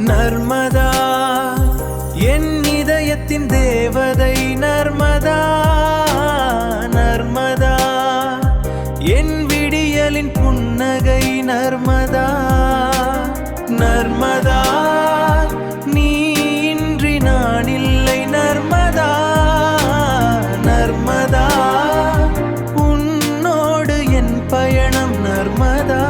நர்மதா என் இதயத்தின் தேவதை நர்மதா நர்மதா என் விடியலின் புன்னகை நர்மதா நர்மதா நீ இன்றி நான் இல்லை நர்மதா நர்மதா உன்னோடு என் பயணம் நர்மதா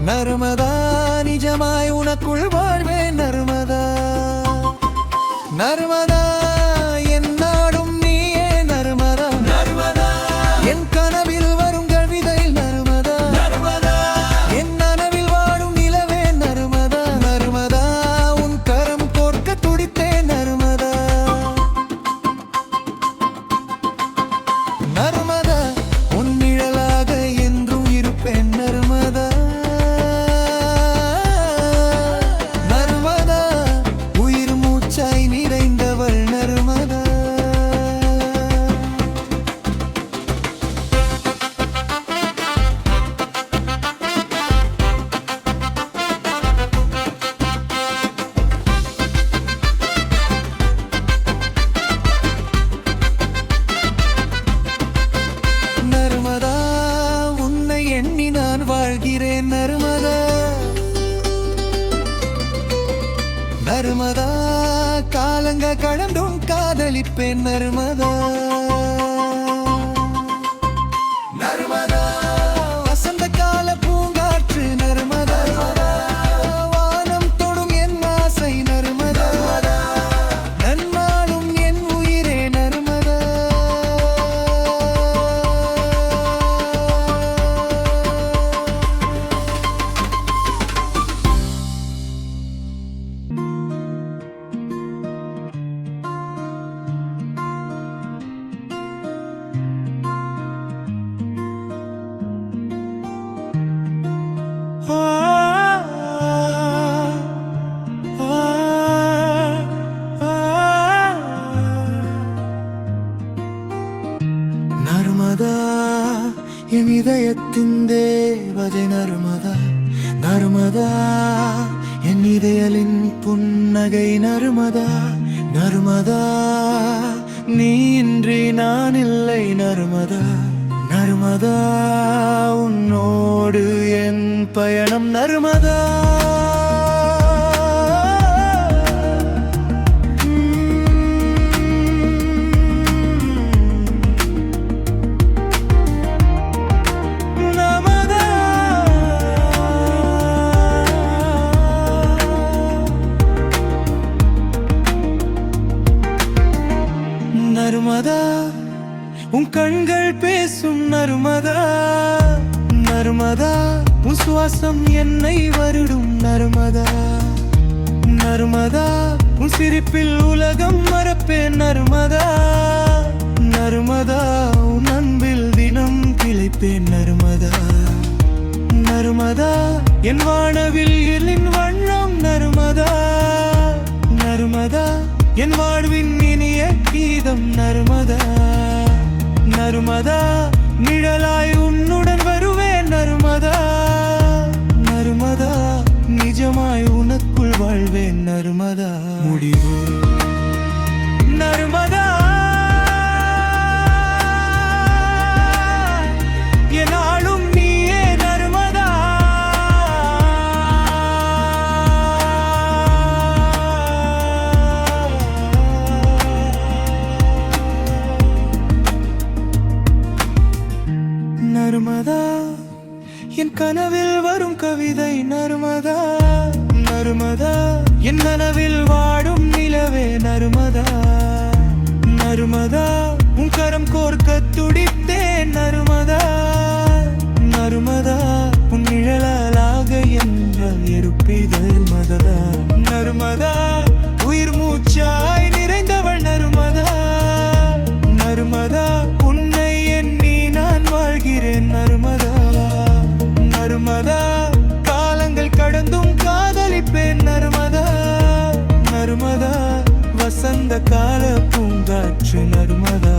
நர்மதா நிஜமாய் உனக்குள் வாழ்வேன் நர்மதா. நர்மதா என் நாடும் நீயே நர்மதா. நர்மதா என் கனவில் வரும் கவிதை நர்மதா. நர்மதா என் நனவில் வாடும் நிலவே நர்மதா. நர்மதா உன் கரம் கோர்க்க துடித்தேன் நர்மதா. நர்மதா உன் நிழலாக என்றும் இருப்பேன் நர்மதா. நர்மதா உயிர் மூச்சாய் நிறைந்தவள் நர்மதா. நர்மதா உன்னை எண்ணி நான் வாழ்கிறேன் நர்மதா. நர்மதா காலங்க கடந்தும் காதலிப்பேன் நர்மதா. நர்மதா வசந்த கால பூங்காற்று நர்மதா. வானம் தொடும் என் ஆசை நர்மதா. நன்னாளும் என் உயிரே நர்மதா. நர்மதா என் இதயத்தின் தேவதை நர்மதா. நர்மதா என் இதயலின் புன்னகை நர்மதா. நர்மதா நீ இன்றி நான் இல்லை நர்மதா. நர்மதா உன்னோடு என் பயணம் நர்மதா. நர்மதா உன் கண்கள் பேசும் நர்மதா. நர்மதா உன் சுவாசம் என்னை வருடும் நர்மதா. நர்மதா உன் சிரிப்பில் உலகம் மறப்பேன் நர்மதா. நர்மதா உன் அன்பில் தினம் கிளைப்பேன் நர்மதா. நர்மதா என் வானவில் எழின் வண்ணம் நர்மதா. நர்மதா என் வாழ்வின் இனிய கீதம் நர்மதா. நர்மதா நிழலாய் உன்னுடன் வருவேன் நர்மதா. நர்மதா நிஜமாய் உனக்குள் வாழ்வேன் நர்மதா. முடிவு நர்மதா என்னாலும் நீயே நர்மதா. நர்மதா என் கனவில் வரும் கவிதை நர்மதா. நர்மதா என் கனவில் வாடும் நிலவே நர்மதா. நர்மதா உன் கரம் கோர்க்க துடித்தேன் நர்மதா. நர்மதா உன் நிழலாக என்றால் இருப்பீர்கள் நர்மதா. நர்மதா உயிர் மூச்சாய் நிறைந்தவள் நர்மதா. நர்மதா உன்னை எண்ணி நான் வாழ்கிறேன் நர்மதா. நர்மதா காலங்கள் கடந்தும் காதலிப்பேன் நர்மதா. நர்மதா வசந்த கால பூங்காற்று நர்மதா.